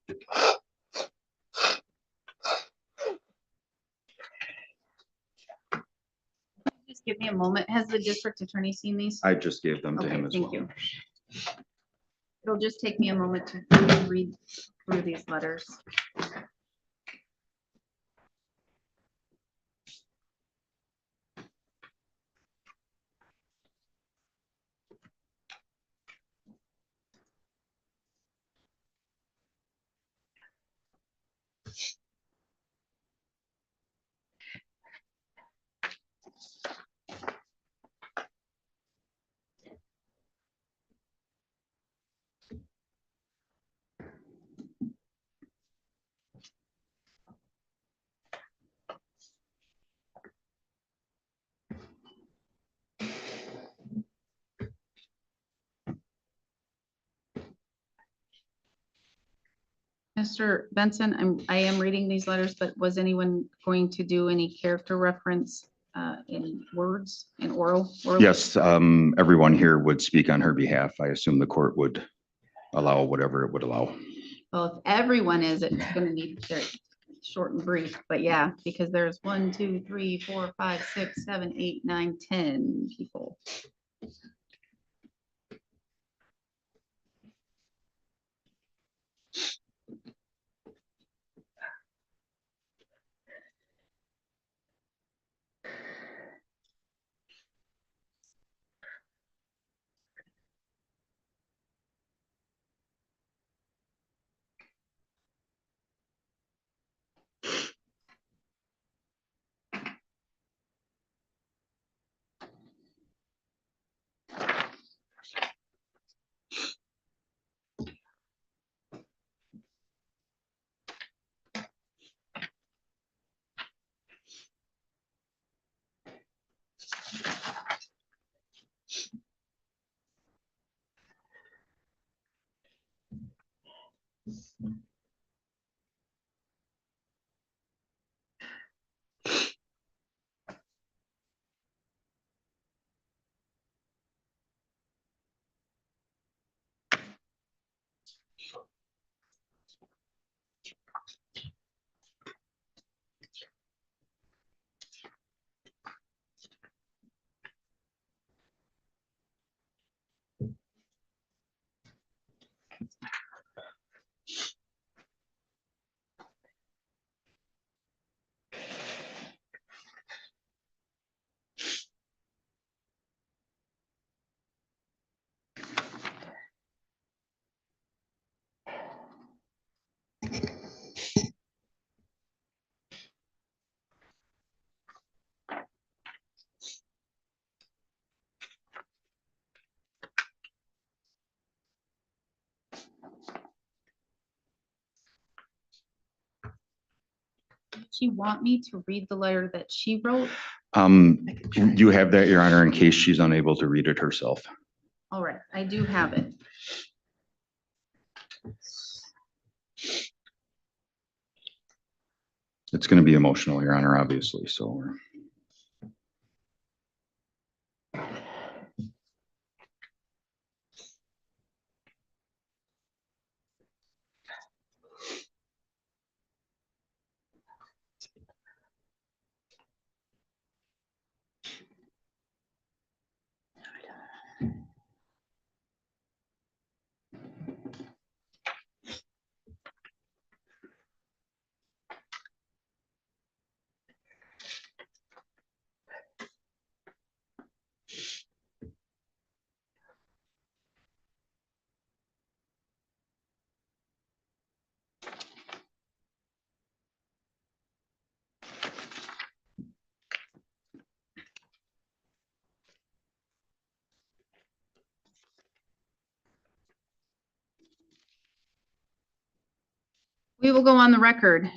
Just give me a moment. Has the district attorney seen these? I just gave them to Okay, him as thank well. you. It'll just take me a moment to read through these letters. Mr. Benson, I am reading these letters, but was anyone going to do any character reference in words, in oral? Yes, everyone here would speak on her behalf. I assume the court would allow whatever it would allow. Well, if everyone is, it's going to need very short and brief, but yeah, because there's 1, 2, 3, 4, 5, 6, 7, 8, 9, 10 people. She want me to read the letter that she wrote? You have that, Your Honor, in case she's unable to read it herself. All right, I do have it. It's going to be emotional, Your Honor, obviously, so. We will go on the record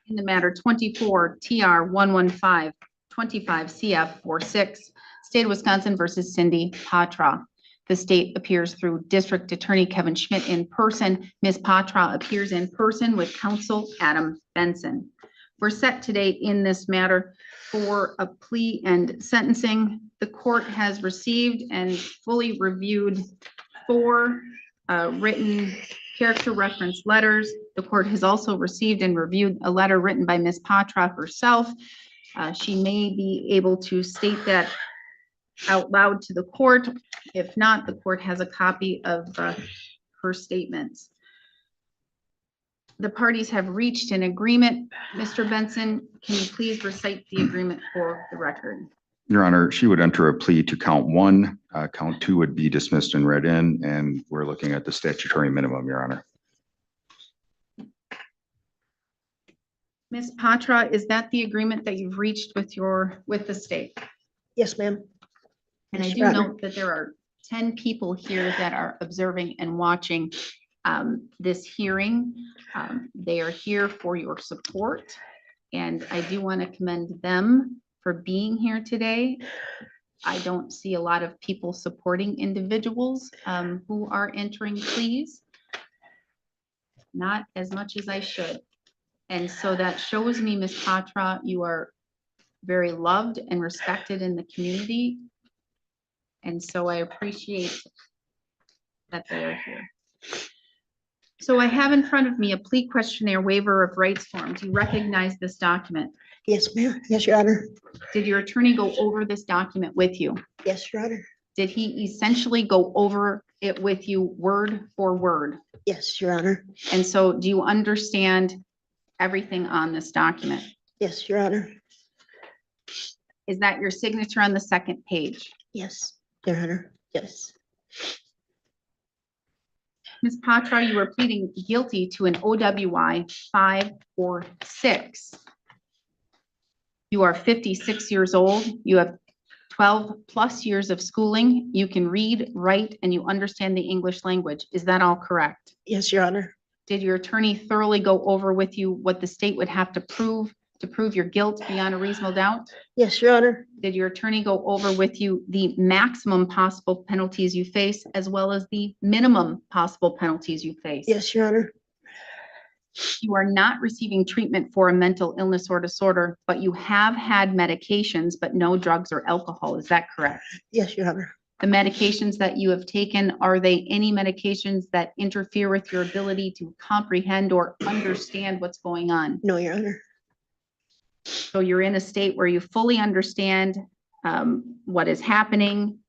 in the matter 24 TR 115 25 CF 46, State of Wisconsin versus Cindy Patra. The state appears through District Attorney Kevin Schmidt in person. Ms. Patra appears in person with counsel Adam Benson. We're set today in this matter for a plea and sentencing. The court has received and fully reviewed 4 written character reference letters. The court has also received and reviewed a letter written by Ms. Patra herself. She may be able to state that out loud to the court. If not, the court has a copy of her statements. The parties have reached an agreement. Mr. Benson, can you please recite the agreement for the record? Your Honor, she would enter a plea to count one, count two would be dismissed and read in, and we're looking at the statutory minimum, Your Honor. Ms. Patra, is that the agreement that you've reached with the state? Yes, ma'am. And I Yes, do Your Honor. note that there are 10 people here that are observing and watching this hearing. They are here for your support, and I do want to commend them for being here today. I don't see a lot of people supporting individuals who are entering pleas. Not as much as I should. And so that shows me, Ms. Patra, you are very loved and respected in the community. And so I appreciate that they are here. So I have in front of me a plea questionnaire waiver of rights form. Do you recognize this document? Yes, ma'am. Yes, Your Honor. Did your attorney go over this document with you? Yes, Your Honor. Did he essentially go over it with you word for word? Yes, Your Honor. And so do you understand everything on this document? Yes, Your Honor. Is that your signature on the second page? Yes, Your Honor. Yes. Ms. Patra, you are pleading guilty to an OWI 5 or 6. You are 56 years old. You have 12 plus years of schooling. You can read, write, and you understand the English language. Is that all correct? Yes, Your Honor. Did your attorney thoroughly go over with you what the state would have to prove your guilt beyond a reasonable doubt? Yes, Your Honor. Did your attorney go over with you the maximum possible penalties you face as well as the minimum possible penalties you face? Yes, Your Honor. You are not receiving treatment for a mental illness or disorder, but you have had medications, but no drugs or alcohol. Is that correct? Yes, Your Honor. The medications that you have taken, are they any medications that interfere with your ability to comprehend or understand what's going on? No, Your Honor. So you're in a state where you fully understand what is happening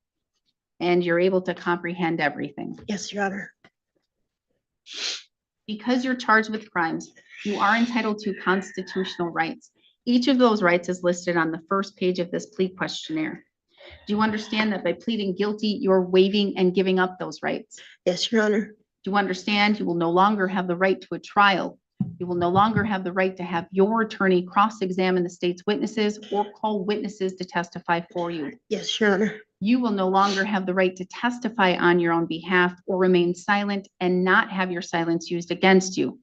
and you're able to comprehend everything. Yes, Your Honor. Because you're charged with crimes, you are entitled to constitutional rights. Each of those rights is listed on the first page of this plea questionnaire. Do you understand that by pleading guilty, you're waiving and giving up those rights? Yes, Your Honor. Do you understand you will no longer have the right to a trial? You will no longer have the right to have your attorney cross-examine the state's witnesses or call witnesses to testify for you. Yes, Your Honor. You will no longer have the right to testify on your own behalf or remain silent and not have your silence used against you.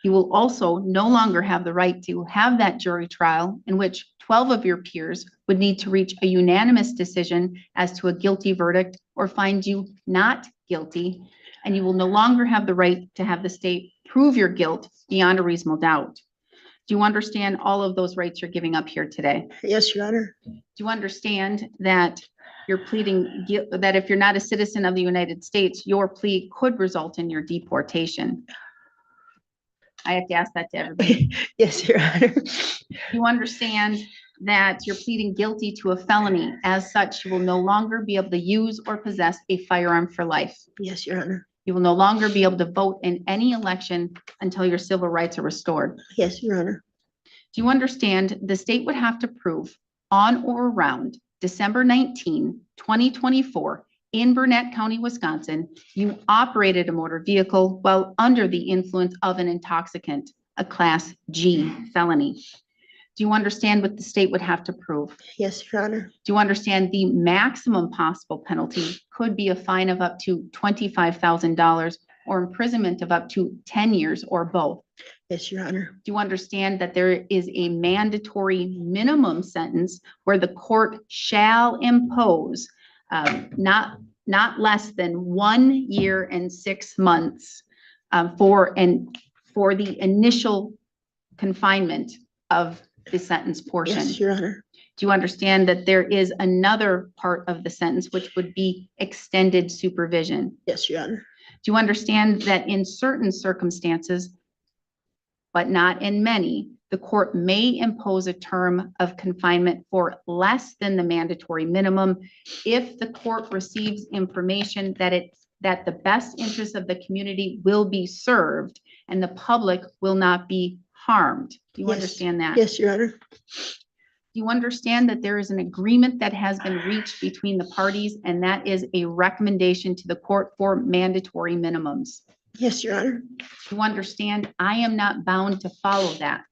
You will also no longer have the right to have that jury trial in which 12 of your peers would need to reach a unanimous decision as to a guilty verdict or find you not guilty. And you will no longer have the right to have the state prove your guilt beyond a reasonable doubt. Do you understand all of those rights you're giving up here today? Yes, Your Honor. Do you understand that you're pleading that if you're not a citizen of the United States, your plea could result in your deportation? I have to ask that to everybody. Yes, Your Honor. Do you understand that you're pleading guilty to a felony? As such, you will no longer be able to use or possess a firearm for life. Yes, Your Honor. You will no longer be able to vote in any election until your civil rights are restored. Yes, Your Honor. Do you understand the state would have to prove on or around December 19, 2024, in Burnett County, Wisconsin, you operated a motor vehicle while under the influence of an intoxicant, a Class G felony? Do you understand what the state would have to prove? Yes, Your Honor. Do you understand the maximum possible penalty could be a fine of up to $25,000 or imprisonment of up to 10 years or both? Yes, Your Honor. Do you understand that there is a mandatory minimum sentence where the court shall impose not less than 1 year and 6 months for the initial confinement of the sentence portion? Yes, Your Honor. Do you understand that there is another part of the sentence which would be extended supervision? Yes, Your Honor. Do you understand that in certain circumstances, but not in many, the court may impose a term of confinement for less than the mandatory minimum if the court receives information that the best interest of the community will be served and the public will not be harmed? Do you Yes. understand that? Yes, Your Honor. Do you understand that there is an agreement that has been reached between the parties, and that is a recommendation to the court for mandatory minimums? Yes, Your Honor. Do you understand I am not bound to follow that?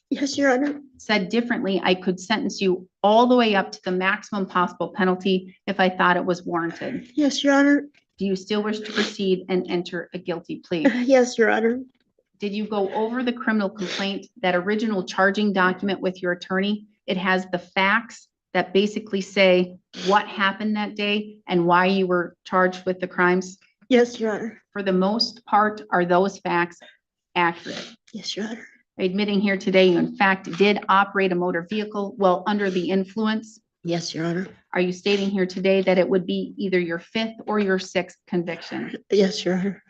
Yes, Your Honor. Said differently, I could sentence you all the way up to the maximum possible penalty if I thought it was warranted. Yes, Your Honor. Do you still wish to proceed and enter a guilty plea? Yes, Your Honor. Did you go over the criminal complaint, that original charging document with your attorney? It has the facts that basically say what happened that day and why you were charged with the crimes. Yes, Your Honor. For the most part, are those facts accurate? Yes, Your Honor. Admitting here today, you in fact did operate a motor vehicle while under the influence. Yes, Your Honor. Are you stating here today that it would be either your fifth or your sixth conviction? Yes, Your Honor.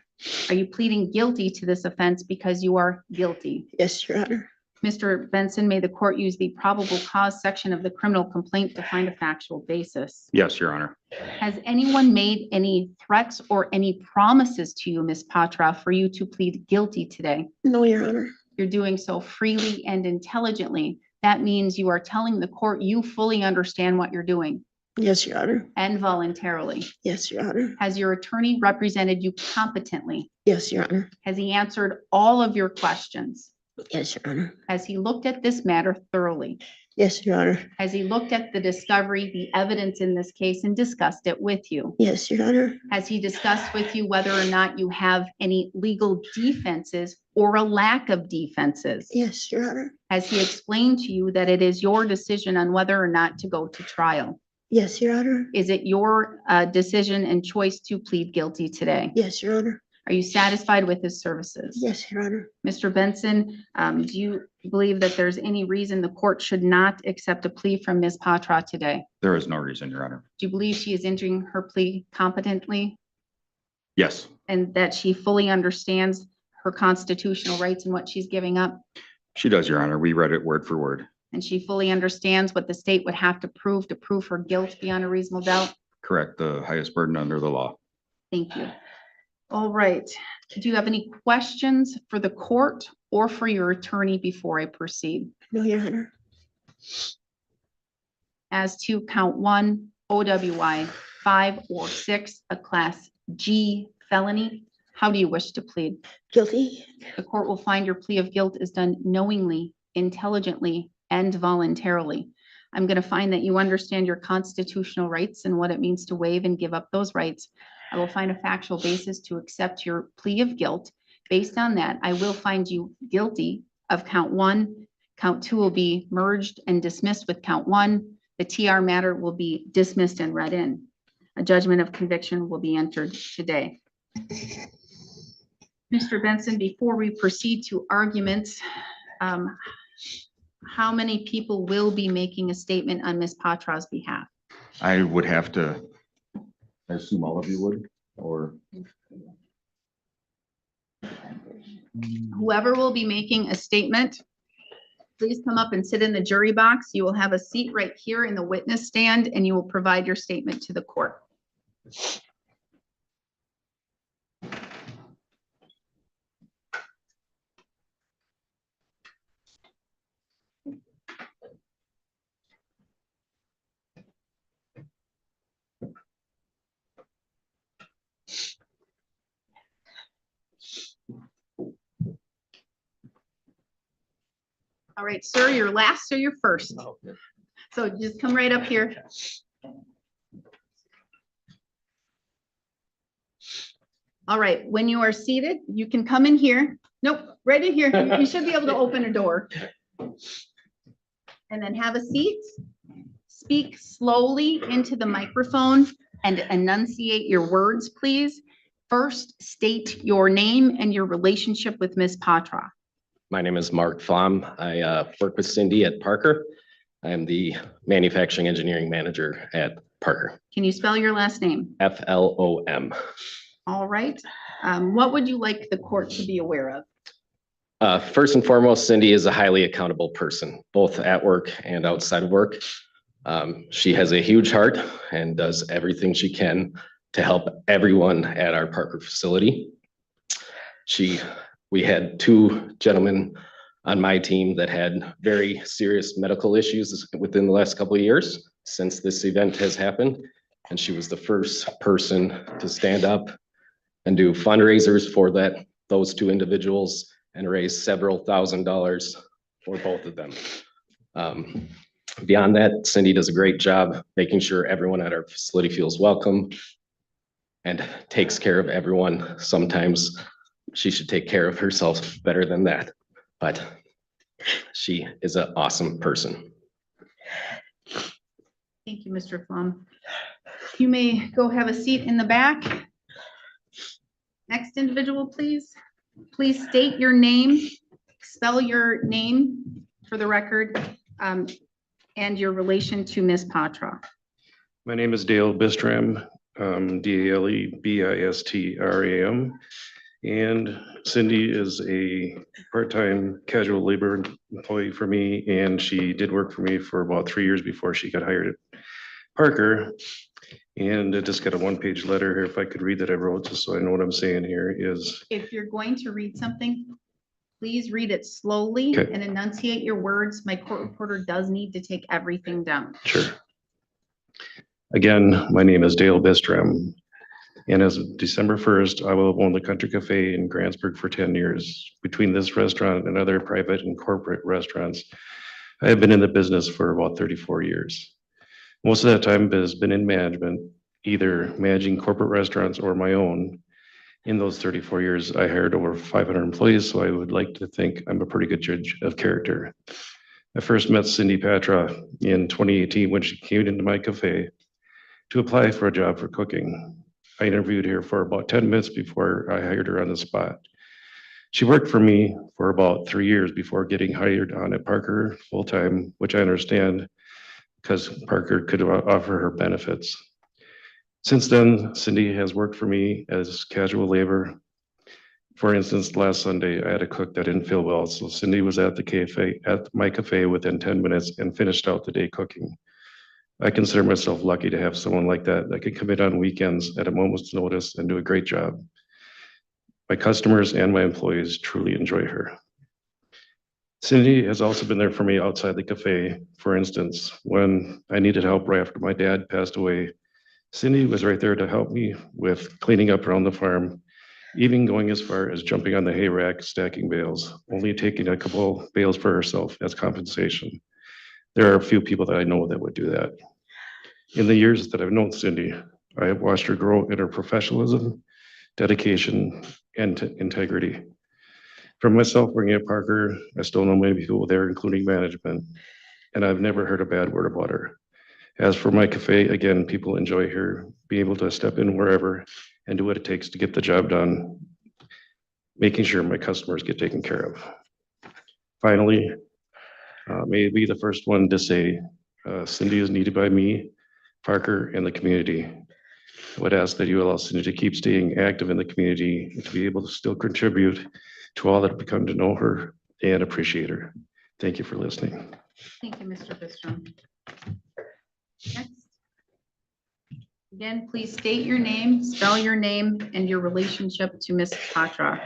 Are you pleading guilty to this offense because you are guilty? Yes, Your Honor. Mr. Benson, may the court use the probable cause section of the criminal complaint to find a factual basis? Yes, Your Honor. Has anyone made any threats or any promises to you, Ms. Patra, for you to plead guilty today? No, Your Honor. You're doing so freely and intelligently. That means you are telling the court you fully understand what you're doing Yes, Your Honor. and voluntarily. Yes, Your Honor. Has your attorney represented you competently? Yes, Your Honor. Has he answered all of your questions? Yes, Your Honor. Has he looked at this matter thoroughly? Yes, Your Honor. Has he looked at the discovery, the evidence in this case, and discussed it with you? Yes, Your Honor. Has he discussed with you whether or not you have any legal defenses or a lack of defenses? Yes, Your Honor. Has he explained to you that it is your decision on whether or not to go to trial? Yes, Your Honor. Is it your decision and choice to plead guilty today? Yes, Your Honor. Are you satisfied with his services? Yes, Your Honor. Mr. Benson, do you believe that there's any reason the court should not accept a plea from Ms. Patra today? There is no reason, Your Honor. Do you believe she is entering her plea competently Yes, and that she fully understands her constitutional rights and what she's giving up? she does, Your Honor. We read it word for word. And she fully understands what the state would have to prove her guilt beyond a reasonable doubt? Correct. The highest burden under the law. Thank you. All right. Do you have any questions for the court or for your attorney before I proceed? No, Your Honor. As to count one, OWI 5 or 6, a class G felony, how do you wish to plead? Guilty. The court will find your plea of guilt is done knowingly, intelligently, and voluntarily. I'm going to find that you understand your constitutional rights and what it means to waive and give up those rights. I will find a factual basis to accept your plea of guilt. Based on that, I will find you guilty of count 1. Count 2 will be merged and dismissed with count 1. The TR matter will be dismissed and read in. A judgment of conviction will be entered today. Mr. Benson, before we proceed to arguments, how many people will be making a statement on Ms. Patra's behalf? I would have to, I assume all of you would, or Whoever will be making a statement, please come up and sit in the jury box. You will have a seat right here in the witness stand, and you will provide your statement to the court. All right, sir, you're last or you're first? So just come right up here. All right, when you are seated, you can come in here. Nope, right in here. You should be able to open a door. And then have a seat. Speak slowly into the microphone and enunciate your words, please. First, state your name and your relationship with Ms. Patra. My name is Mark Flom. I work with Cindy at Parker. I am the manufacturing engineering manager at Parker. Can you spell your last name? FLOM. All right. What would you like the court to be aware of? First and foremost, Cindy is a highly accountable person, both at work and outside of work. She has a huge heart and does everything she can to help everyone at our Parker facility. We had two gentlemen on my team that had very serious medical issues within the last couple of years since this event has happened. And she was the first person to stand up and do fundraisers for those two individuals and raise several $1,000s for both of them. Beyond that, Cindy does a great job making sure everyone at our facility feels welcome and takes care of everyone. Sometimes she should take care of herself better than that, but she is an awesome person. Thank you, Mr. Flum. You may go have a seat in the back. Next individual, please. Please state your name, spell your name for the record, and your relation to Ms. Patra. My name is Dale Bistram, D-A-L-E-B-I-S-T-R-A-M. And Cindy is a part-time casual labor employee for me, and she did work for me for about 3 years before she got hired at Parker. And I just got a one-page letter here, if I could read that I wrote, just so I know what I'm saying here is. If you're going to read something, please read it slowly Okay. and enunciate your words. My court reporter does need to take everything down. Sure. Again, my name is Dale Bistram. And as of December 1st, I will have owned the Country Cafe in Grantsburg for 10 years. Between this restaurant and other private and corporate restaurants, I have been in the business for about 34 years. Most of that time has been in management, either managing corporate restaurants or my own. In those 34 years, I hired over 500 employees, so I would like to think I'm a pretty good judge of character. I first met Cindy Patra in 2018 when she came into my cafe to apply for a job for cooking. I interviewed her for about 10 minutes before I hired her on the spot. She worked for me for about 3 years before getting hired on at Parker full-time, which I understand because Parker could offer her benefits. Since then, Cindy has worked for me as casual labor. For instance, last Sunday, I had a cook that didn't feel well, so Cindy was at my cafe within 10 minutes and finished out the day cooking. I consider myself lucky to have someone like that can come in on weekends at a moment's notice and do a great job. My customers and my employees truly enjoy her. Cindy has also been there for me outside the cafe. For instance, when I needed help right after my dad passed away, Cindy was right there to help me with cleaning up around the farm, even going as far as jumping on the hay rack, stacking bales, only taking a couple bales for herself as compensation. There are a few people that I know that would do that. In the years that I've known Cindy, I have watched her grow in her professionalism, dedication, and integrity. From myself working at Parker, I still know many people there, including management, and I've never heard a bad word about her. As for my cafe, again, people enjoy her, being able to step in wherever and do what it takes to get the job done, making sure my customers get taken care of. Finally, may I be the first one to say Cindy is needed by me, Parker, and the community. I would ask that you allow Cindy to keep staying active in the community and to be able to still contribute to all that have come to know her and appreciate her. Thank you for listening. Thank you, Mr. Bistrom. Next. Again, please state your name, spell your name, and your relationship to Ms. Patra.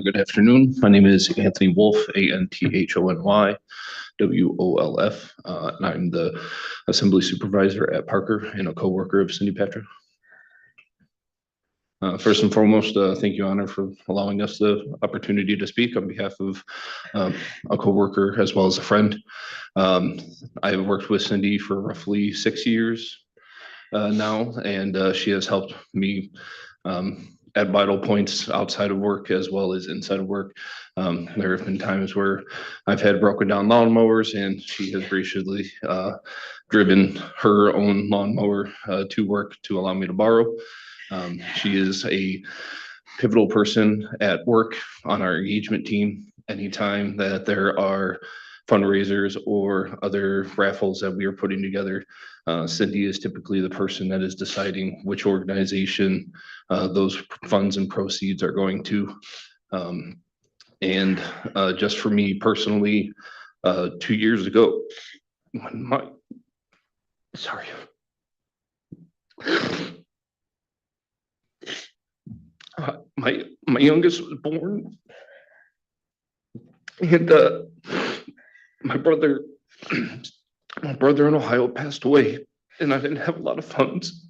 Good afternoon. My name is Anthony Wolf, A-N-T-H-O-N-Y, W-O-L-F. And I'm the assembly supervisor at Parker and a coworker of Cindy Patra. First and foremost, thank you, Honor, for allowing us the opportunity to speak on behalf of a coworker as well as a friend. I have worked with Cindy for roughly 6 years now, and she has helped me at vital points outside of work as well as inside of work. There have been times where I've had broken down lawnmowers and she has graciously driven her own lawnmower to work to allow me to borrow. She is a pivotal person at work on our engagement team. Anytime that there are fundraisers or other raffles that we are putting together. Cindy is typically the person that is deciding which organization those funds and proceeds are going to. And just for me personally, 2 years ago, when my youngest was born, and my brother in Ohio passed away, and I didn't have a lot of funds.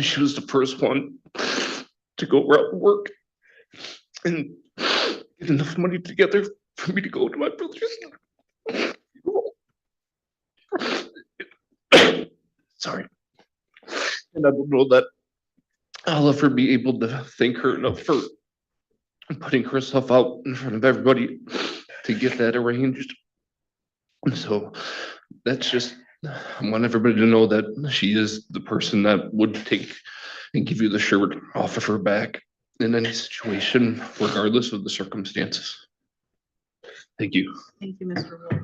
She was the first one to go around and work and get enough money together for me to go to my brother's. Sorry. And I don't know that I'll ever be able to thank her enough for putting herself out in front of everybody to get that arranged. So that's just, I want everybody to know that she is the person that would take and give you the shirt off of her back in any situation, regardless of the circumstances. Thank you. Thank you, Mr. Wolf.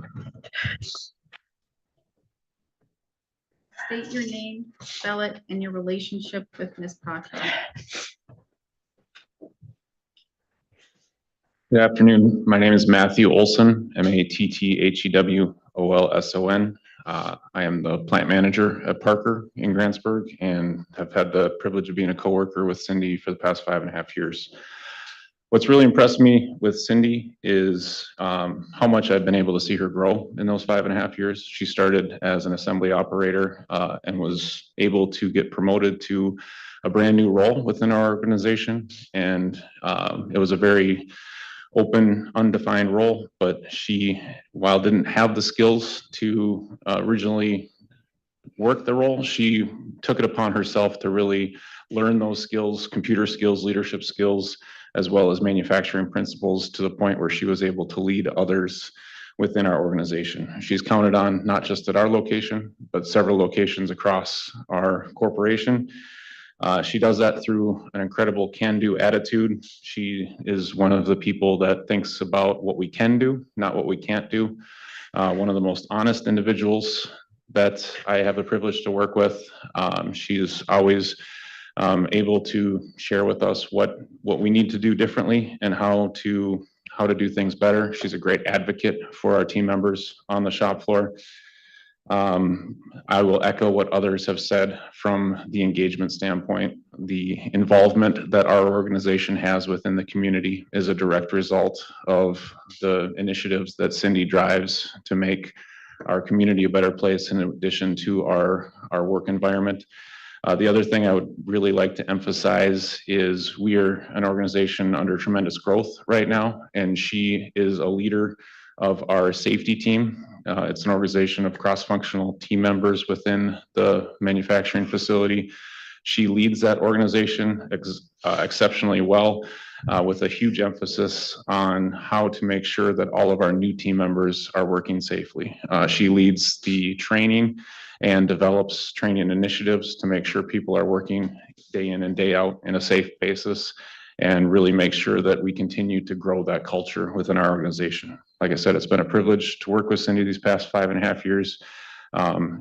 State your name, spell it, and your relationship with Ms. Patra. Good afternoon. My name is Matthew Olson, Matthew-Olson. I am the plant manager at Parker in Grantsburg and have had the privilege of being a coworker with Cindy for the past 5.5 years. What's really impressed me with Cindy is how much I've been able to see her grow in those 5.5 years. She started as an assembly operator and was able to get promoted to a brand new role within our organization. And it was a very open, undefined role, but she, while didn't have the skills to originally work the role, she took it upon herself to really learn those skills, computer skills, leadership skills, as well as manufacturing principles, to the point where she was able to lead others within our organization. She's counted on not just at our location, but several locations across our corporation. She does that through an incredible can-do attitude. She is one of the people that thinks about what we can do, not what we can't do. One of the most honest individuals that I have the privilege to work with. She is always able to share with us what we need to do differently and how to do things better. She's a great advocate for our team members on the shop floor. I will echo what others have said from the engagement standpoint. The involvement that our organization has within the community is a direct result of the initiatives that Cindy drives to make our community a better place, in addition to our work environment. The other thing I would really like to emphasize is we are an organization under tremendous growth right now, and she is a leader of our safety team. It's an organization of cross-functional team members within the manufacturing facility. She leads that organization exceptionally well, with a huge emphasis on how to make sure that all of our new team members are working safely. She leads the training and develops training initiatives to make sure people are working day in and day out in a safe basis, and really make sure that we continue to grow that culture within our organization. Like I said, it's been a privilege to work with Cindy these past 5.5 years.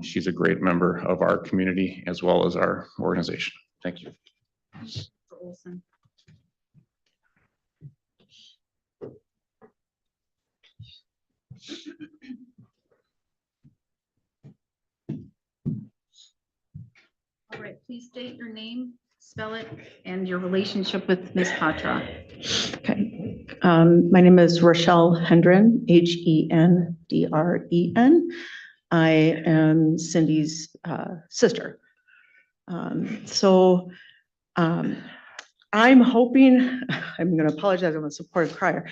She's a great member of our community as well as our organization. Thank you. Mr. Olson. All right, please state your name, spell it, and your relationship with Ms. Patra. Okay. My name is Rochelle Hendren, Hendren. I am Cindy's sister. I'm hoping, I'm going to apologize, I'm a supportive crier.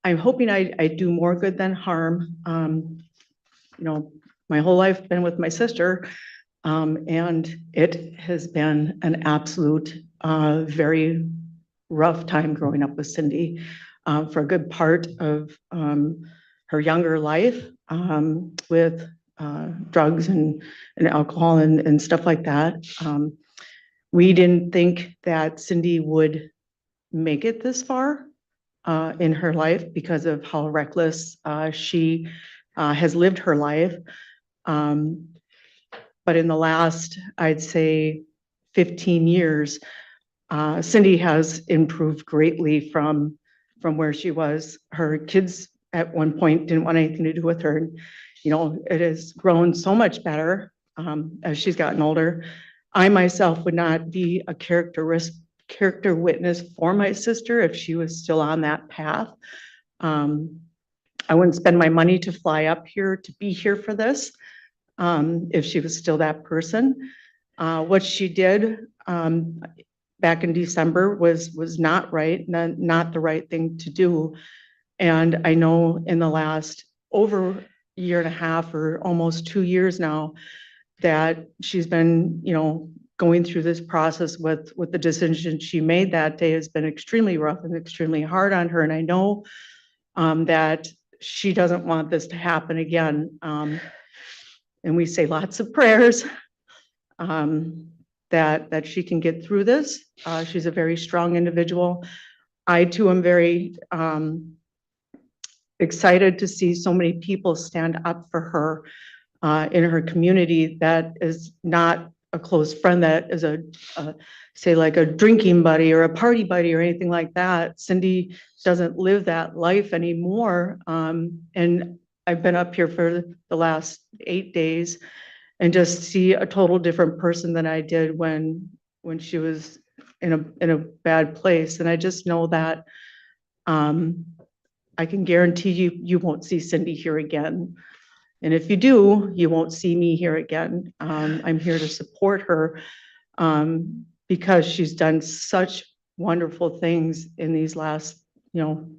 I'm hoping I do more good than harm. My whole life been with my sister, and it has been an absolute very rough time growing up with Cindy for a good part of her younger life, with drugs and alcohol and stuff like that. We didn't think that Cindy would make it this far. in her life because of how reckless she has lived her life. But in the last, I'd say 15 years, Cindy has improved greatly from where she was. Her kids at one point didn't want anything to do with her. You know, it has grown so much better as she's gotten older. I myself would not be a character witness for my sister if she was still on that path. I wouldn't spend my money to fly up here to be here for this if she was still that person. What she did back in December was not right, not the right thing to do. And I know in the last over a year and a half or almost 2 years now that she's been, you know, going through this process with the decision she made that day has been extremely rough and extremely hard on her. And I know that she doesn't want this to happen again. And we say lots of prayers that she can get through this. She's a very strong individual. I too am very excited to see so many people stand up for her in her community. That is not a close friend, that is say like a drinking buddy or a party buddy or anything like that. Cindy doesn't live that life anymore. And I've been up here for the last 8 days and just see a total different person than I did when she was in a bad place. And I just know that I can guarantee you won't see Cindy here again. And if you do, you won't see me here again. I'm here to support her because she's done such wonderful things in these last,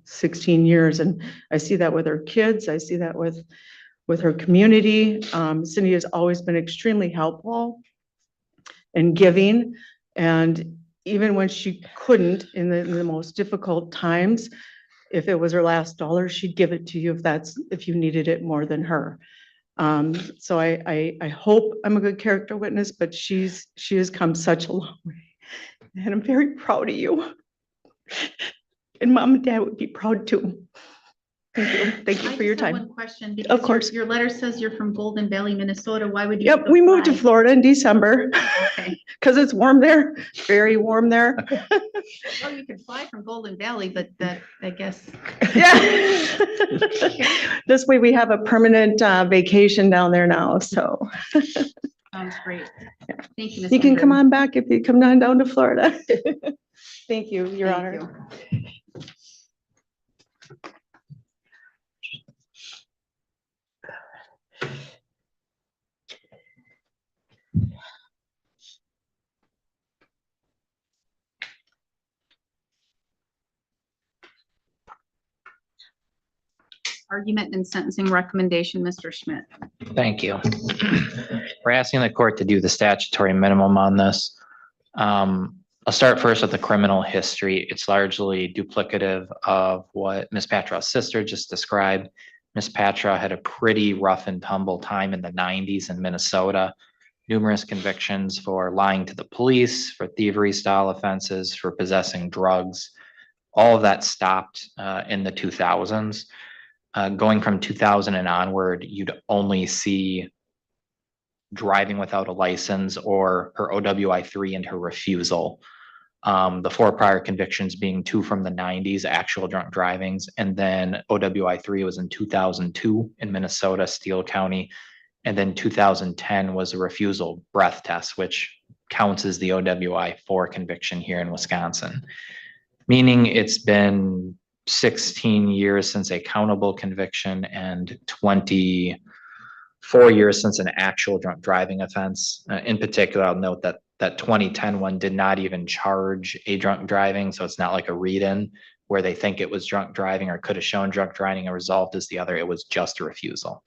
16 years. And I see that with her kids. I see that with her community. Cindy has always been extremely helpful and giving. And even when she couldn't in the most difficult times, if it was her last dollar, she'd give it to you if you needed it more than her. So I hope I'm a good character witness, but she has come such a long way. And I'm very proud of you. And Mom and Dad would be proud too. Thank you. Thank you for your time. One question. Of Because course. Your letter says you're from Golden Valley, Minnesota. Why would you? Yep, we moved to apply? Florida in December Okay. because it's warm there, very warm there. Well, you could fly from Golden Valley, but that, I guess. Yeah. This way we have a permanent vacation down there now, so. Sounds great. Thank you, Ms. You can come Hendren. on back if you come down to Florida. Thank you, Your Thank Honor. you. Argument and sentencing recommendation, Mr. Schmidt. Thank you. We're asking the court to do the statutory minimum on this. I'll start first with the criminal history. It's largely duplicative of what Ms. Patra's sister just described. Ms. Patra had a pretty rough and tumble time in the 90s in Minnesota. Numerous convictions for lying to the police, for thievery style offenses, for possessing drugs. All of that stopped in the 2000s. Going from 2000 and onward, you'd only see driving without a license or her OWI-3 and her refusal. The 4 prior convictions being 2 from the 90s, actual drunk drivings, and then OWI-3 was in 2002 in Minnesota, Steele County, and then 2010 was a refusal breath test, which counts as the OWI-4 conviction here in Wisconsin. Meaning it's been 16 years since a countable conviction and 24 years since an actual drunk driving offense. In particular, I'll note that 2010 one did not even charge a drunk driving. So it's not like a read-in where they think it was drunk driving or could have shown drunk driving and resolved as the other. It was just a refusal.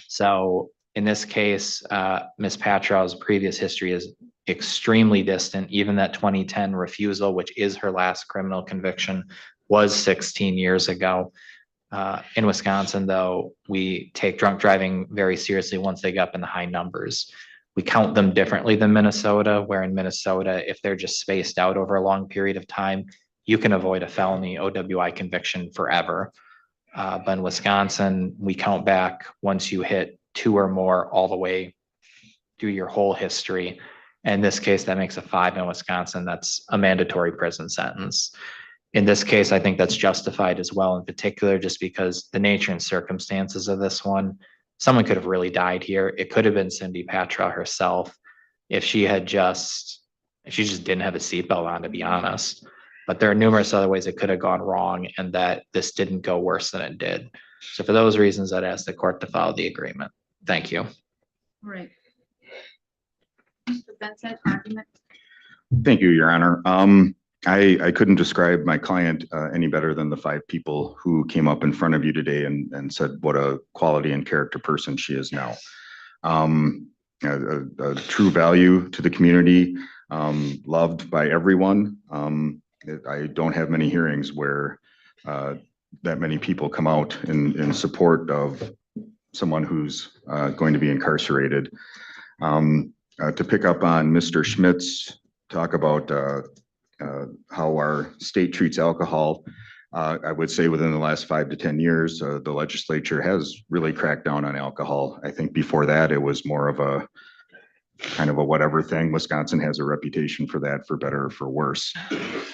So in this case, Ms. Patra's previous history is extremely distant. Even that 2010 refusal, which is her last criminal conviction, was 16 years ago. In Wisconsin, though, we take drunk driving very seriously once they get up in the high numbers. We count them differently than Minnesota, where in Minnesota, if they're just spaced out over a long period of time, you can avoid a felony OWI conviction forever. But in Wisconsin, we count back once you hit 2 or more all the way through your whole history. In this case, that makes a 5 in Wisconsin. That's a mandatory prison sentence. In this case, I think that's justified as well, in particular, just because the nature and circumstances of this one, someone could have really died here. It could have been Cindy Patra herself if she just didn't have a seatbelt on, to be honest. But there are numerous other ways it could have gone wrong and that this didn't go worse than it did. So for those reasons, I'd ask the court to follow the agreement. Thank you. All right. Mr. Benson, argument? Thank you, Your Honor. I couldn't describe my client any better than the 5 people who came up in front of you today and said what a quality and character person she is now. A true value to the community, loved by everyone. I don't have many hearings where that many people come out in support of someone who's going to be incarcerated. To pick up on Mr. Schmidt's talk about how our state treats alcohol, I would say within the last 5 to 10 years, the legislature has really cracked down on alcohol. I think before that, it was more of a kind of a whatever thing. Wisconsin has a reputation for that, for better or for worse.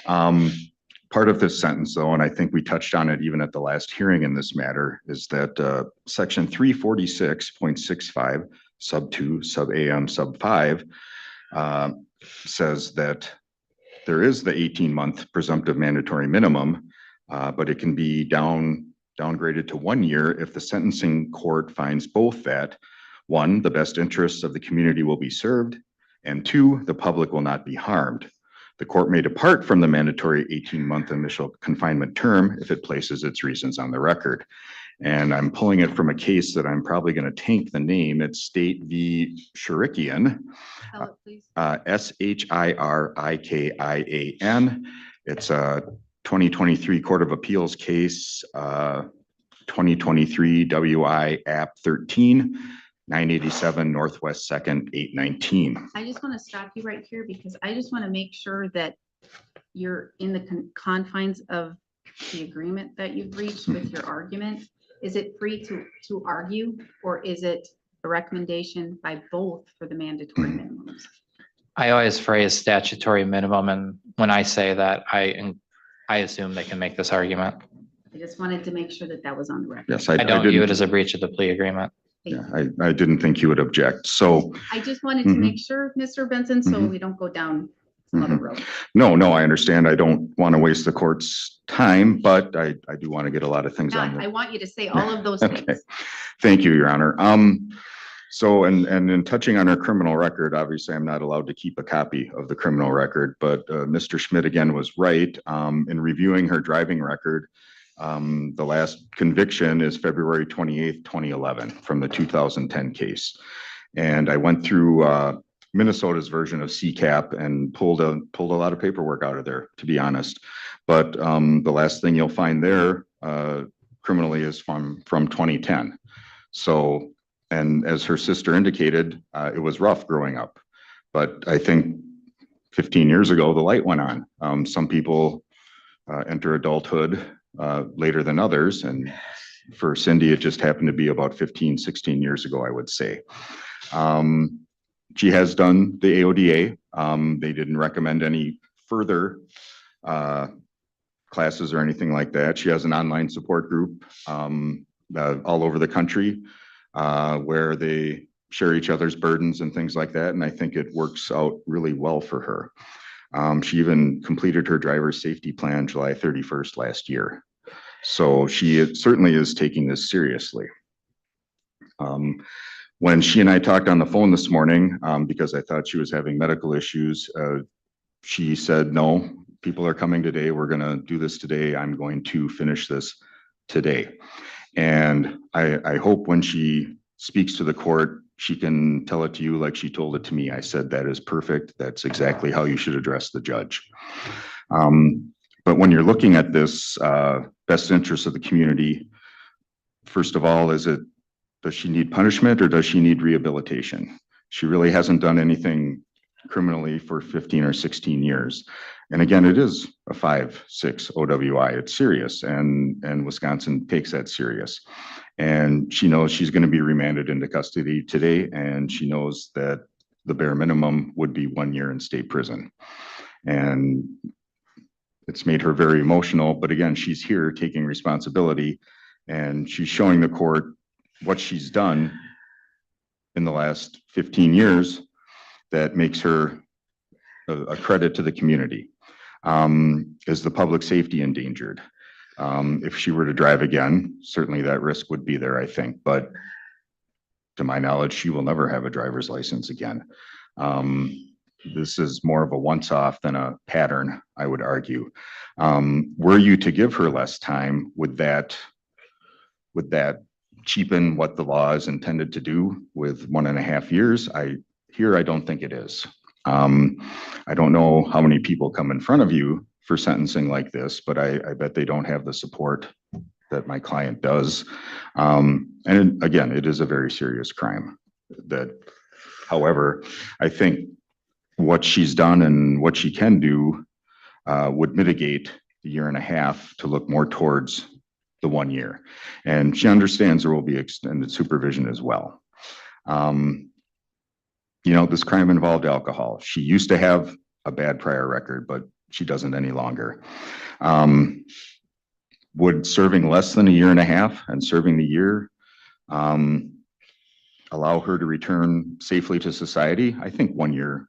Part of this sentence, though, and I think we touched on it even at the last hearing in this matter, is that section 346.65 sub 2 sub AM sub 5 says that there is the 18-month presumptive mandatory minimum, but it can be downgraded to 1 year if the sentencing court finds both that 1, the best interests of the community will be served, and 2, the public will not be harmed. The court may depart from the mandatory 18-month initial confinement term if it places its reasons on the record. And I'm pulling it from a case that I'm probably going to tank the name. It's State v. Shirikian, Spell it, please. Shirikian. It's a 2023 Court of Appeals case, 2023 WI App 13, 987 Northwest 2nd, 819. I just want to stop you right here because I just want to make sure that you're in the confines of the agreement that you've reached with your argument. Is it free to argue, or is it a recommendation by both for the mandatory minimums? I always phrase statutory minimum, and when I say that, I assume they can make this argument. I just wanted to make sure that that was on the record. Yes, I don't view didn't- it as a breach of the plea agreement. Thank Yeah, you. I didn't think you would object. So, I just wanted to Mhm. make sure, Mr. Benson, so Mhm. we don't go down some other road. no, I understand. I don't want to waste the court's time, but I do want to get a lot of things on I the. want you to say all of those Okay. things. Thank you, Your Honor. So, and in touching on her criminal record, obviously I'm not allowed to keep a copy of the criminal record, but Mr. Schmidt again was right. In reviewing her driving record, the last conviction is February 28th, 2011 from the 2010 case. And I went through Minnesota's version of CCAP and pulled a lot of paperwork out of there, to be honest. But the last thing you'll find there criminally is from 2010. So, and as her sister indicated, it was rough growing up. But I think 15 years ago, the light went on. Some people enter adulthood later than others. And for Cindy, it just happened to be about 15, 16 years ago, I would say. She has done the AODA. They didn't recommend any further classes or anything like that. She has an online support group all over the country where they share each other's burdens and things like that. And I think it works out really well for her. She even completed her driver's safety plan July 31st last year. So she certainly is taking this seriously. When she and I talked on the phone this morning, because I thought she was having medical issues, she said, no, people are coming today. We're going to do this today. I'm going to finish this today. And I hope when she speaks to the court, she can tell it to you like she told it to me. I said, that is perfect. That's exactly how you should address the judge. But when you're looking at this best interest of the community, first of all, does she need punishment or does she need rehabilitation? She really hasn't done anything criminally for 15 or 16 years. And again, it is a 5-6 OWI. It's serious, and Wisconsin takes that serious. And she knows she's going to be remanded into custody today, and she knows that the bare minimum would be 1 year in state prison. And it's made her very emotional, but again, she's here taking responsibility, and she's showing the court what she's done in the last 15 years that makes her a credit to the community. Is the public safety endangered? If she were to drive again, certainly that risk would be there, I think, but to my knowledge, she will never have a driver's license again. This is more of a once-off than a pattern, I would argue. Were you to give her less time, would that cheapen what the law is intended to do with 1.5 years? I don't think it is. I don't know how many people come in front of you for sentencing like this, but I bet they don't have the support that my client does. And again, it is a very serious crime. However, I think what she's done and what she can do would mitigate the 1.5 years to look more towards the 1 year. And she understands there will be extended supervision as well. This crime involved alcohol. She used to have a bad prior record, but she doesn't any longer. Would serving less than 1.5 years and serving the year allow her to return safely to society? I think 1 year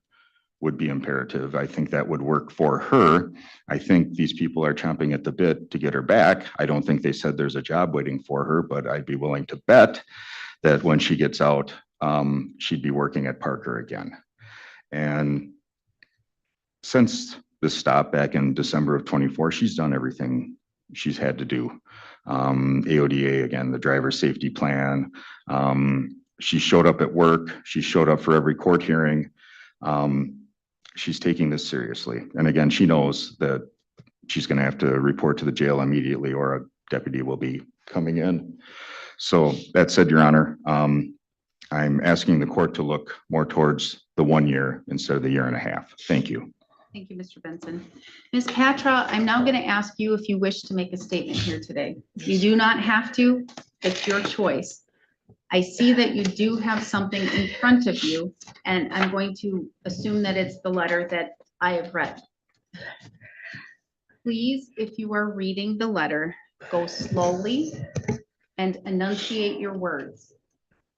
would be imperative. I think that would work for her. I think these people are chomping at the bit to get her back. I don't think they said there's a job waiting for her, but I'd be willing to bet that when she gets out, she'd be working at Parker again. And since this stop back in December of 24, she's done everything she's had to do. AODA, again, the driver safety plan. She showed up at work. She showed up for every court hearing. She's taking this seriously. And again, she knows that she's going to have to report to the jail immediately, or a deputy will be coming in. So that said, Your Honor, I'm asking the court to look more towards the 1 year instead of the 1.5 years. Thank you. Thank you, Mr. Benson. Ms. Patra, I'm now going to ask you if you wish to make a statement here today. You do not have to. It's your choice. I see that you do have something in front of you, and I'm going to assume that it's the letter that I have read. Please, if you are reading the letter, go slowly and enunciate your words.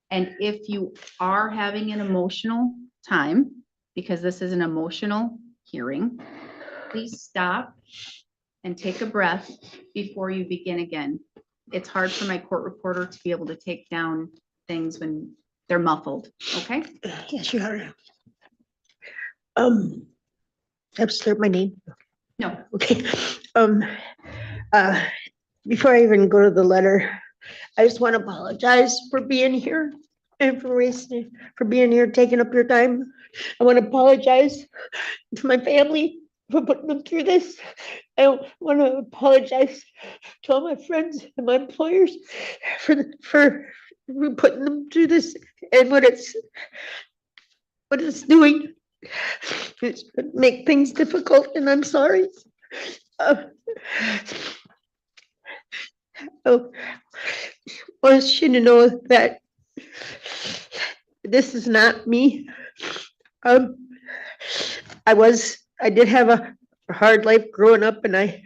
And if you are having an emotional time, because this is an emotional hearing, please stop and take a breath before you begin again. It's hard for my court reporter to be able to take down things when they're muffled, okay? Yes, you are. Have to start my name. No. Okay. Before I even go to the letter, I just want to apologize for being here and for being here, taking up your time. I want to apologize to my family for putting them through this. I want to apologize to all my friends and my employers for putting them through this and what it's doing. It's make things difficult, and I'm sorry. I want you to know that this is not me. I did have a hard life growing up, and I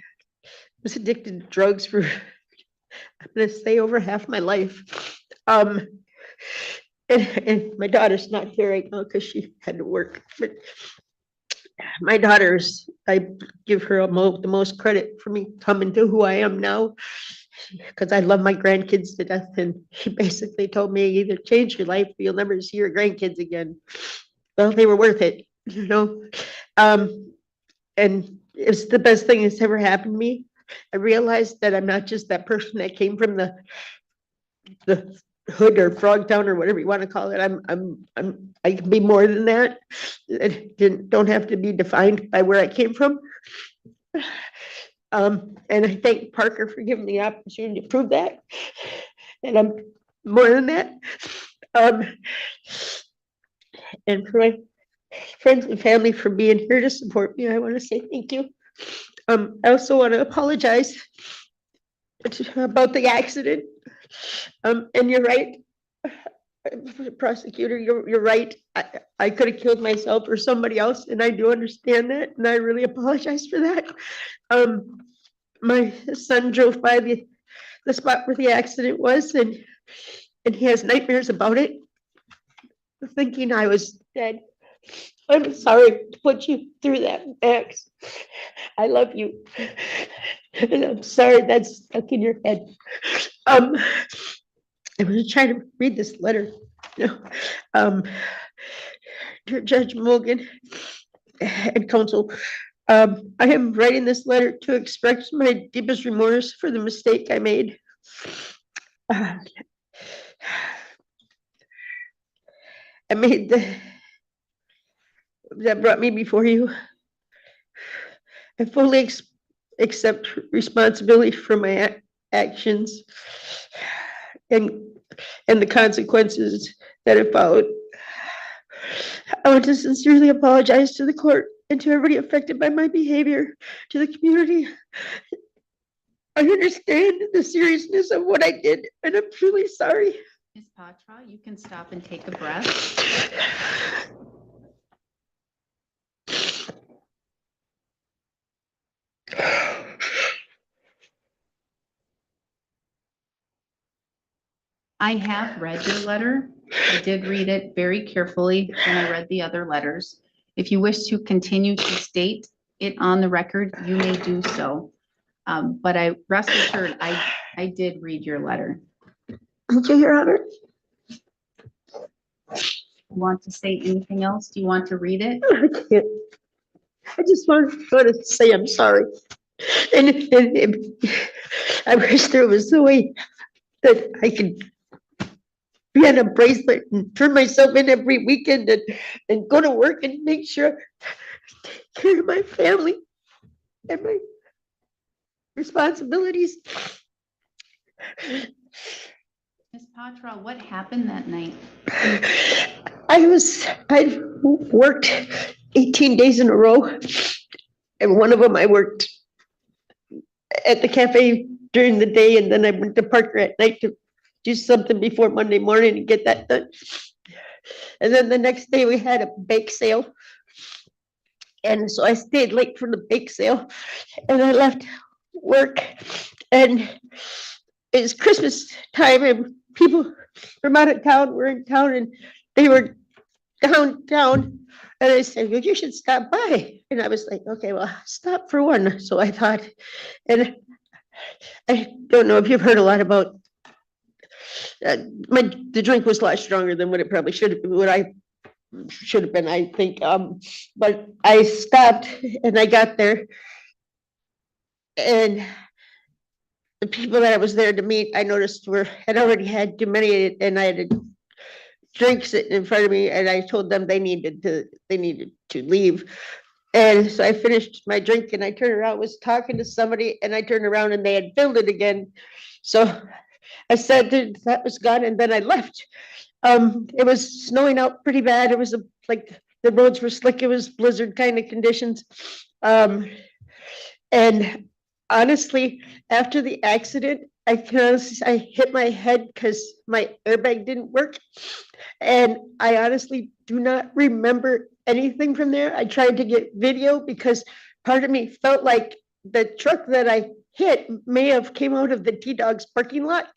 was addicted to drugs for, I'm gonna say, over half my life. And my daughter's not here right now because she had to work. But my daughter's, I give her the most credit for me coming to who I am now, because I love my grandkids to death. And she basically told me, either change your life or you'll never see your grandkids again. Well, they were worth it, you know. And it's the best thing that's ever happened to me. I realized that I'm not just that person that came from the hood or Frogtown or whatever you want to call it. I can be more than that. It don't have to be defined by where I came from. And I thank Parker for giving me the opportunity to prove that. And I'm more than that. And for friends and family for being here to support me. I want to say thank you. I also want to apologize about the accident. And you're right, prosecutor, you're right. I could have killed myself or somebody else, and I do understand that, and I really apologize for that. My son drove by the spot where the accident was, and he has nightmares about it, thinking I was dead. I'm sorry to put you through that, Max. I love you. And I'm sorry that's stuck in your head. I was trying to read this letter. Dear Judge Morgan and counsel, I am writing this letter to express my deepest remorse for the mistake I made. I made that brought me before you. I fully accept responsibility for my actions and the consequences that have followed. I want to sincerely apologize to the court and to everybody affected by my behavior, to the community. I understand the seriousness of what I did, and I'm truly sorry. Ms. Patra, you can stop and take a breath. I have read your letter. I did read it very carefully when I read the other letters. If you wish to continue to state it on the record, you may do so. But I rest assured, I did read your letter. Thank you, Your Honor. Want to say anything else? Do you want to read it? I can't. I just want to say I'm sorry. And I wish there was a way that I could be on a bracelet and turn myself in every weekend and go to work and make sure I take care of my family and my responsibilities. Ms. Patra, what happened that night? I worked 18 days in a row, and one of them I worked at the cafe during the day, and then I went to Parker at night to do something before Monday morning and get that done. And then the next day we had a bake sale. And so I stayed late for the bake sale, and I left work, and it's Christmas time and people from out of town were in town, and they were downtown. And I said, well, you should stop by. And I was like, okay, well, stop for one. So I thought, and I don't know if you've heard a lot about the drink was a lot stronger than what it probably should have been, what I should have been, I think. But I stopped and I got there, and the people that I was there to meet, I noticed had already had too many, and I had a drink sitting in front of me, and I told them they needed to leave. And so I finished my drink, and I turned around, was talking to somebody, and I turned around and they had filled it again. So I said that was gone, and then I left. It was snowing out pretty bad. It was like the roads were slick. It was blizzard kind of conditions. And honestly, after the accident, I hit my head because my airbag didn't work. And I honestly do not remember anything from there. I tried to get video because part of me felt like the truck that I hit may have came out of the T-Dog's parking lot.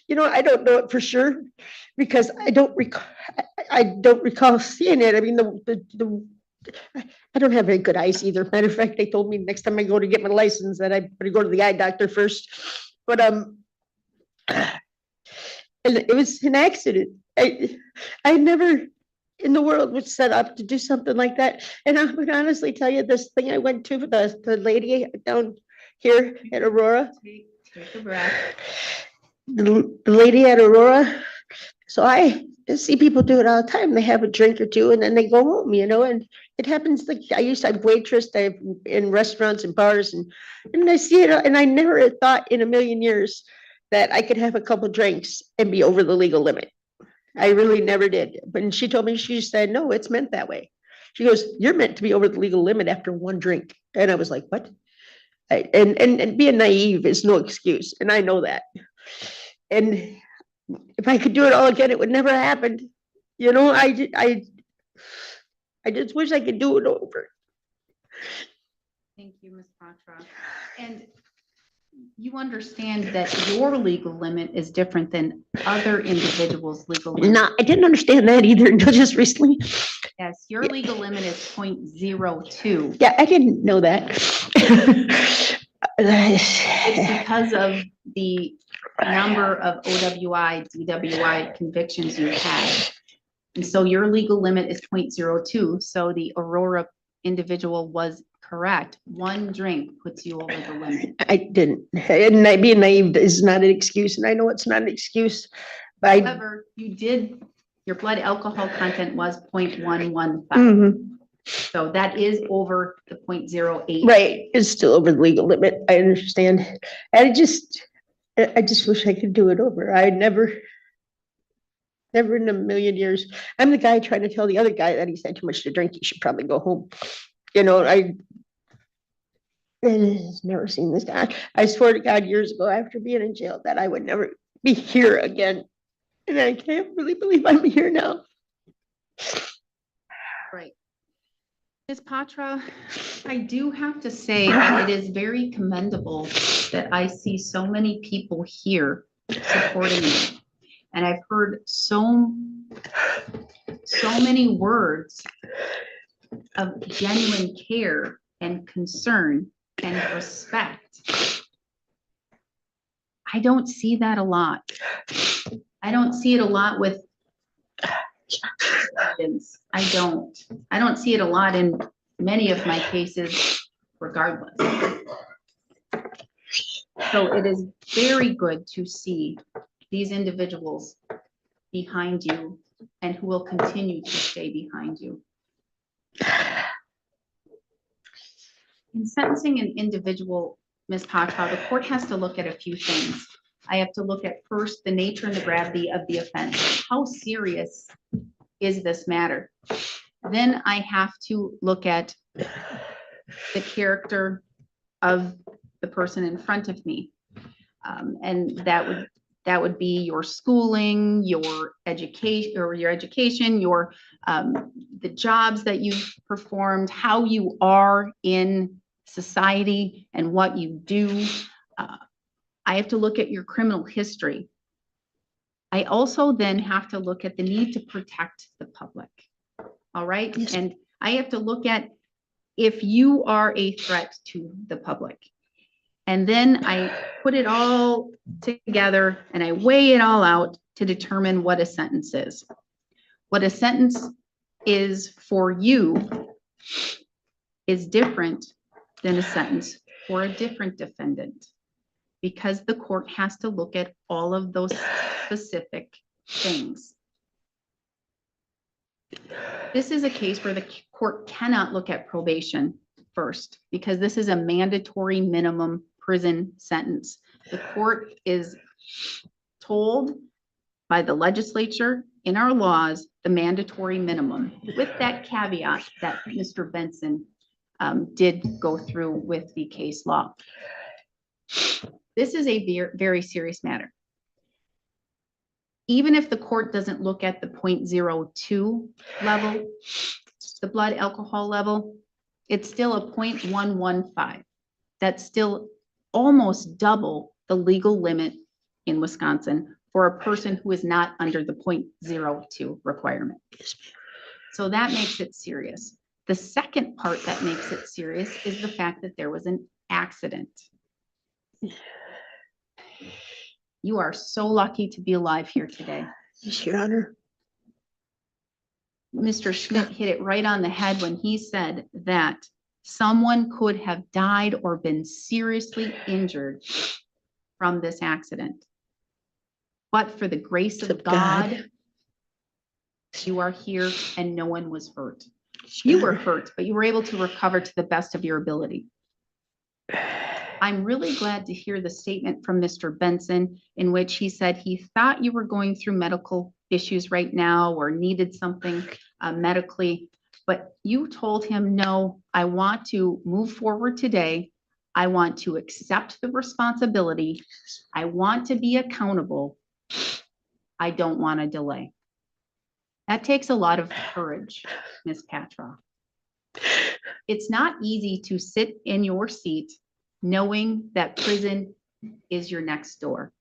You know, I don't know it for sure because I don't recall seeing it. I mean, I don't have very good eyes either. Matter of fact, they told me next time I go to get my license that I better go to the eye doctor first. But and it was an accident. I never in the world was set up to do something like that. And I would honestly tell you, this thing I went to, the lady down here at Aurora. Take a breath. The lady at Aurora. So I see people do it all the time. They have a drink or two and then they go home, you know, and it happens. Like I've waitressed, I've in restaurants and bars, and I see it, and I never thought in a million years that I could have a couple drinks and be over the legal limit. I really never did. But she told me, she said, no, it's meant that way. She goes, you're meant to be over the legal limit after one drink. And I was like, what? And being naive is no excuse. And I know that. And if I could do it all again, it would never happen. You know, I just wish I could do it over. Thank you, Ms. Patra. And you understand that your legal limit is different than other individuals' legal limit. I didn't understand that either until just recently. Yes, your legal limit is 0.02. Yeah, I didn't know that. It's because of the number of OWI, DWI convictions you had. And so your legal limit is 0.02. So the Aurora individual was correct. One drink puts you over the limit. I didn't, and being naive is not an excuse, and I know it's not an excuse, but However, you did, your blood alcohol content was 0.115. Mhm. So that is over the 0.08. Right, it's still over the legal limit, I understand. And I just wish I could do it over. I never in a million years. I'm the guy trying to tell the other guy that he's had too much to drink, he should probably go home. You know, I've never seen this guy. I swear to God, years ago, after being in jail, that I would never be here again. And I can't really believe I'm here now. Right. Ms. Patra, I do have to say that it is very commendable that I see so many people here supporting you. And I've heard so many words of genuine care and concern and respect. I don't see that a lot. I don't see it a lot with evidence. I don't see it a lot in many of my cases regardless. So it is very good to see these individuals behind you and who will continue to stay behind you. In sentencing an individual, Ms. Patra, the court has to look at a few things. I have to look at first the nature and the gravity of the offense. How serious is this matter? Then I have to look at the character of the person in front of me. And that would be your schooling, your education, the jobs that you've performed, how you are in society and what you do. I have to look at your criminal history. I also then have to look at the need to protect the public. All right. Yes. And I have to look at if you are a threat to the public. And then I put it all together and I weigh it all out to determine what a sentence is. What a sentence is for you is different than a sentence for a different defendant, because the court has to look at all of those specific things. This is a case where the court cannot look at probation first, because this is a mandatory minimum prison sentence. The court is told by the legislature in our laws the mandatory minimum, with that caveat that Mr. Benson did go through with the case law. This is a very, very serious matter. Even if the court doesn't look at the 0.02 level, the blood alcohol level, it's still a 0.115. That's still almost double the legal limit in Wisconsin for a person who is not under the 0.02 requirement. So that makes it serious. The second part that makes it serious is the fact that there was an accident. You are so lucky to be alive here today. Yes, Your Honor. Mr. Schmidt hit it right on the head when he said that someone could have died or been seriously injured from this accident. But for the grace of God, you are here and no one was hurt. You were hurt, but you were able to recover to the best of your ability. I'm really glad to hear the statement from Mr. Benson in which he said he thought you were going through medical issues right now or needed something medically. But you told him, no, I want to move forward today. I want to accept the responsibility. I want to be accountable. I don't want to delay. That takes a lot of courage, Ms. Patra. It's not easy to sit in your seat knowing that prison is your next door.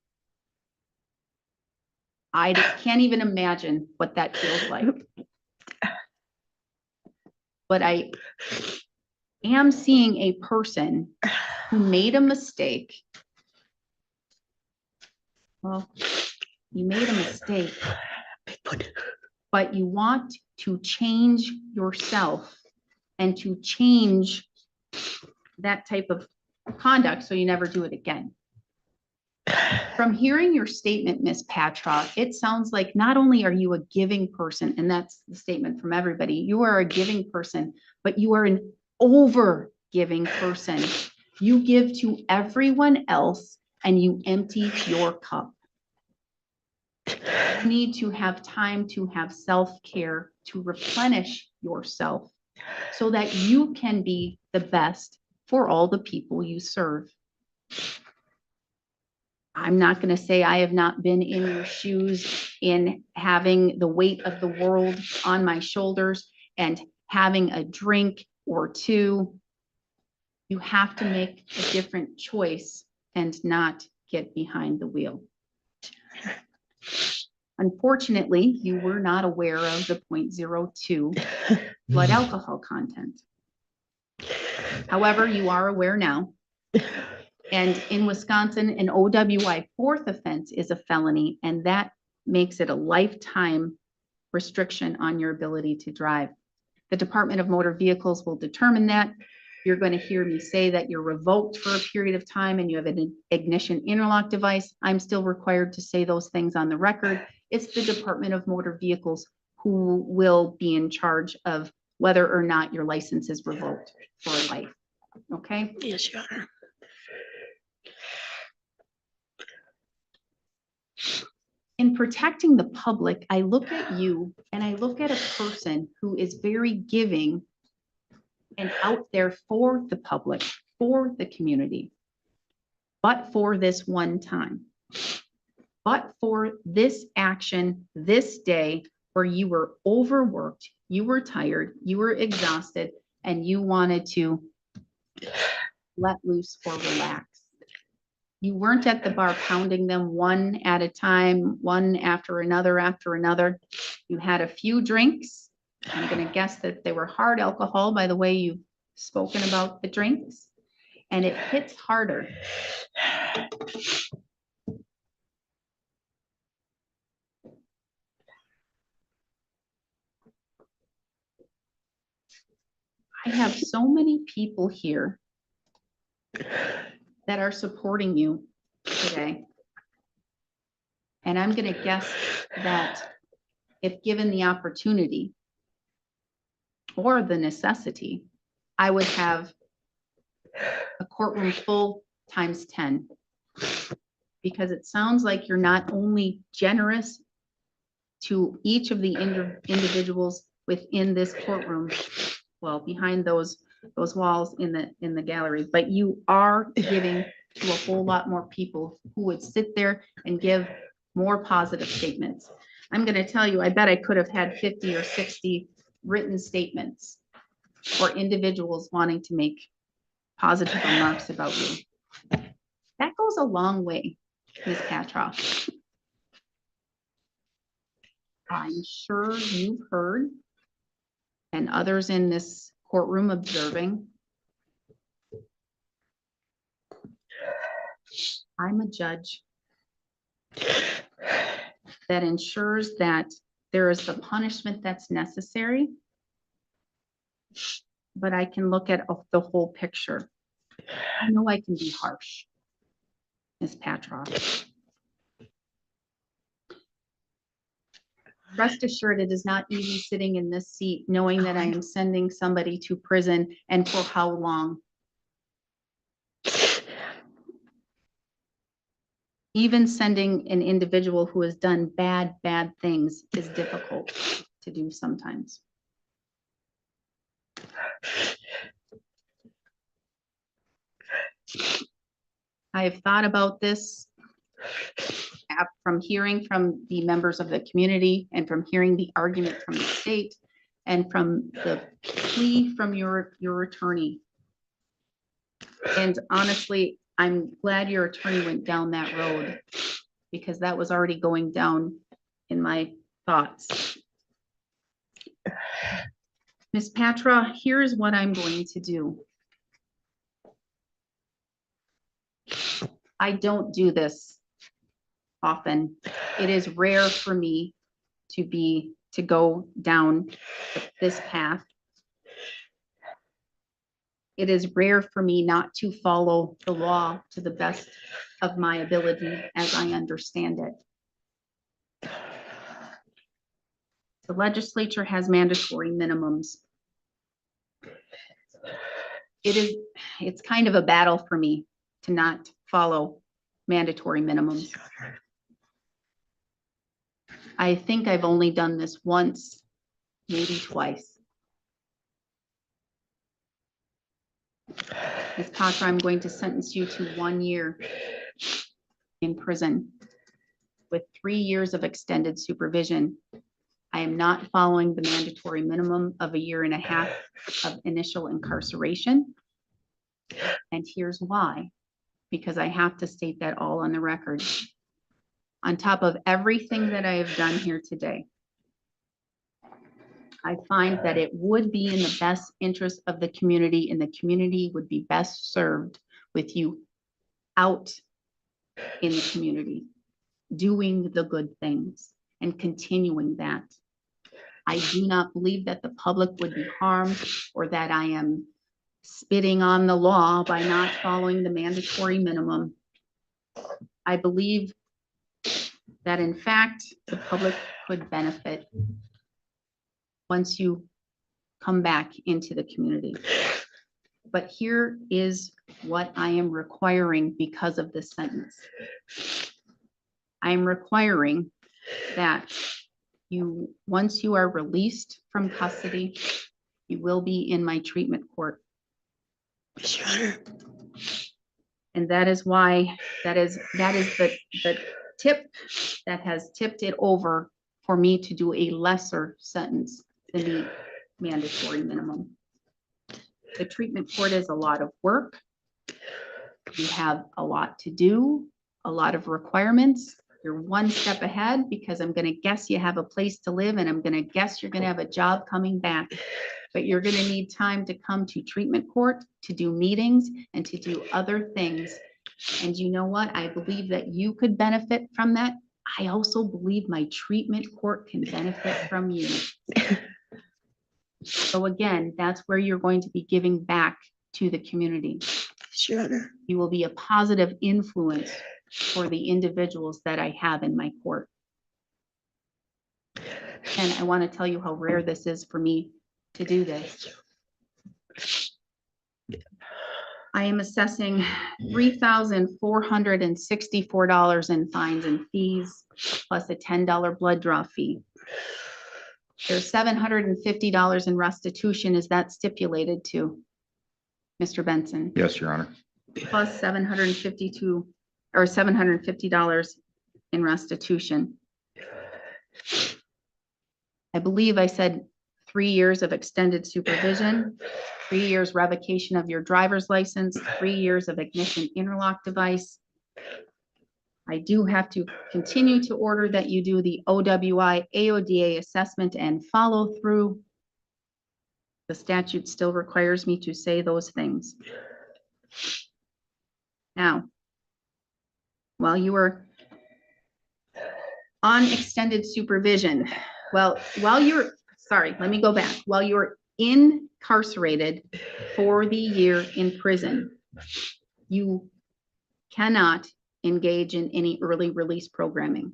I just can't even imagine what that feels like. But I am seeing a person who made a mistake. Well, you made a mistake, but you want to change yourself and to change that type of conduct so you never do it again. From hearing your statement, Ms. Patra, it sounds like not only are you a giving person, and that's the statement from everybody, you are a giving person, but you are an over giving person. You give to everyone else and you empty your cup. You need to have time to have self-care, to replenish yourself so that you can be the best for all the people you serve. I'm not going to say I have not been in your shoes in having the weight of the world on my shoulders and having a drink or two. You have to make a different choice and not get behind the wheel. Unfortunately, you were not aware of the 0.02 blood alcohol content. However, you are aware now. And in Wisconsin, an OWI fourth offense is a felony, and that makes it a lifetime restriction on your ability to drive. The Department of Motor Vehicles will determine that. You're going to hear me say that you're revoked for a period of time and you have an ignition interlock device. I'm still required to say those things on the record. It's the Department of Motor Vehicles who will be in charge of whether or not your license is revoked for life. Okay? Yes, Your Honor. In protecting the public, I look at you and I look at a person who is very giving and out there for the public, for the community. But for this one time, but for this action, this day where you were overworked, you were tired, you were exhausted, and you wanted to let loose or relax. You weren't at the bar pounding them one at a time, one after another. You had a few drinks. I'm going to guess that they were hard alcohol by the way you've spoken about the drinks, and it hits harder. I have so many people here that are supporting you today. And I'm going to guess that if given the opportunity or the necessity, I would have a courtroom full times 10. Because it sounds like you're not only generous to each of the individuals within this courtroom, well, behind those walls in the gallery, but you are giving to a whole lot more people who would sit there and give more positive statements. I'm going to tell you, I bet I could have had 50 or 60 written statements or individuals wanting to make positive remarks about you. That goes a long way, Ms. Patra. I'm sure you've heard, and others in this courtroom observing, I'm a judge that ensures that there is the punishment that's necessary, but I can look at the whole picture. I know I can be harsh, Ms. Patra. Rest assured, it is not easy sitting in this seat knowing that I am sending somebody to prison and for how long. Even sending an individual who has done bad things is difficult to do sometimes. I have thought about this from hearing from the members of the community and from hearing the argument from the state and from the plea from your attorney. And honestly, I'm glad your attorney went down that road because that was already going down in my thoughts. Ms. Patra, here's what I'm going to do. I don't do this often. It is rare for me to go down this path. It is rare for me not to follow the law to the best of my ability as I understand it. The legislature has mandatory minimums. It's kind of a battle for me to not follow mandatory minimums. I think I've only done this once, maybe twice. Ms. Patra, I'm going to sentence you to 1 year in prison with 3 years of extended supervision. I am not following the mandatory minimum of 1.5 years of initial incarceration. And here's why, because I have to state that all on the record. On top of everything that I have done here today, I find that it would be in the best interest of the community, and the community would be best served with you out in the community, doing the good things and continuing that. I do not believe that the public would be harmed or that I am spitting on the law by not following the mandatory minimum. I believe that in fact, the public could benefit once you come back into the community. But here is what I am requiring because of this sentence. I am requiring that you, once you are released from custody, you will be in my treatment court. Sure. And that is why, that is the tip that has tipped it over for me to do a lesser sentence than the mandatory minimum. The treatment court is a lot of work. You have a lot to do, a lot of requirements. You're 1 step ahead because I'm going to guess you have a place to live, and I'm going to guess you're going to have a job coming back. But you're going to need time to come to treatment court, to do meetings, and to do other things. And you know what? I believe that you could benefit from that. I also believe my treatment court can benefit from you. So again, that's where you're going to be giving back to the community. Sure. You will be a positive influence for the individuals that I have in my court. And I want to tell you how rare this is for me to do this. I am assessing $3,464 in fines and fees, plus a $10 blood draw fee. There's $750 in restitution. Is that stipulated to, Mr. Benson? Yes, Your Honor. Plus $750 in restitution. I believe I said 3 years of extended supervision, 3 years revocation of your driver's license, 3 years of ignition interlock device. I do have to continue to order that you do the OWI AODA assessment and follow through. The statute still requires me to say those things. Now, while you were on extended supervision, sorry, let me go back. While you're incarcerated for the year in prison, you cannot engage in any early release programming.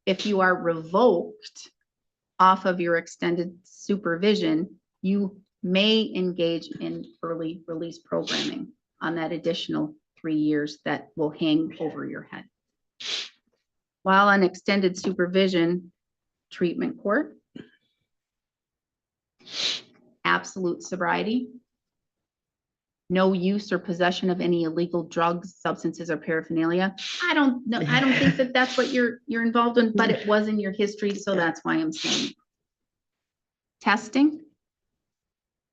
If you are revoked off of your extended supervision, you may engage in early release programming on that additional 3 years that will hang over your head. While on extended supervision treatment court, absolute sobriety, no use or possession of any illegal drugs, substances, or paraphernalia. I don't know, I don't think that that's what you're involved in, but it was in your history, so that's why I'm saying. Testing,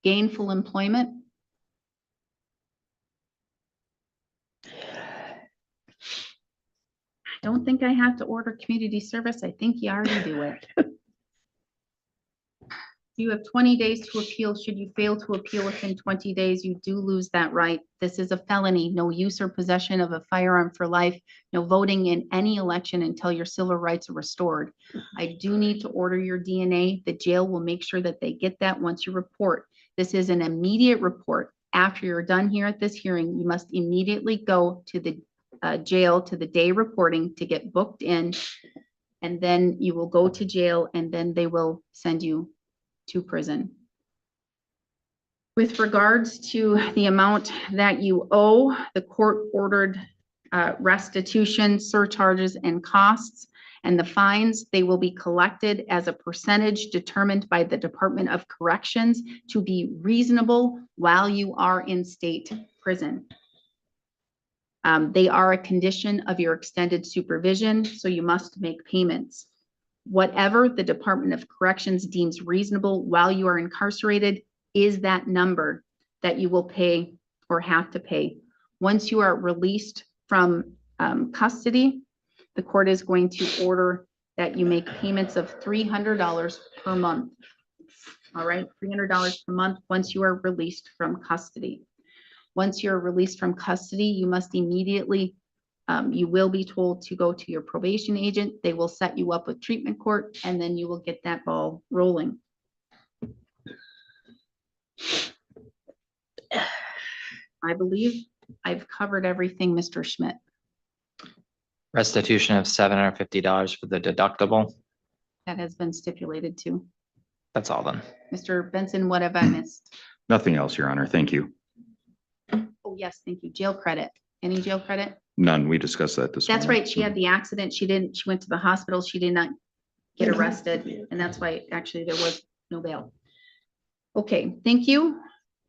gainful employment, I don't think I have to order community service. I think you already do it. You have 20 days to appeal. Should you fail to appeal within 20 days, you do lose that right. This is a felony. No use or possession of a firearm for life. No voting in any election until your civil rights are restored. I do need to order your DNA. The jail will make sure that they get that once you report. This is an immediate report. After you're done here at this hearing, you must immediately go to the jail to the day reporting to get booked in. And then you will go to jail and then they will send you to prison. With regards to the amount that you owe, the court ordered restitution, surcharges, and costs, and the fines, they will be collected as a percentage determined by the Department of Corrections to be reasonable while you are in state prison. They are a condition of your extended supervision, so you must make payments. Whatever the Department of Corrections deems reasonable while you are incarcerated is that number that you will pay or have to pay. Once you are released from custody, the court is going to order that you make payments of $300 per month. All right, $300 per month once you are released from custody. Once you're released from custody, you must immediately you will be told to go to your probation agent. They will set you up with treatment court, and then you will get that ball rolling. I believe I've covered everything, Mr. Schmidt. Restitution of $750 for the deductible. That has been stipulated to. That's all then. Mr. Benson, what have I missed? Nothing else, Your Honor. Thank you. Oh, yes, thank you. Jail credit. Any jail credit? None. We discussed that this morning. That's right. She had the accident. She went to the hospital. She did not get arrested. And that's why actually there was no bail. Okay, thank you.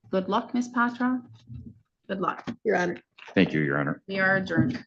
Good luck, Ms. Patra. Good luck. Your Honor. Thank you, Your Honor. We are adjourned.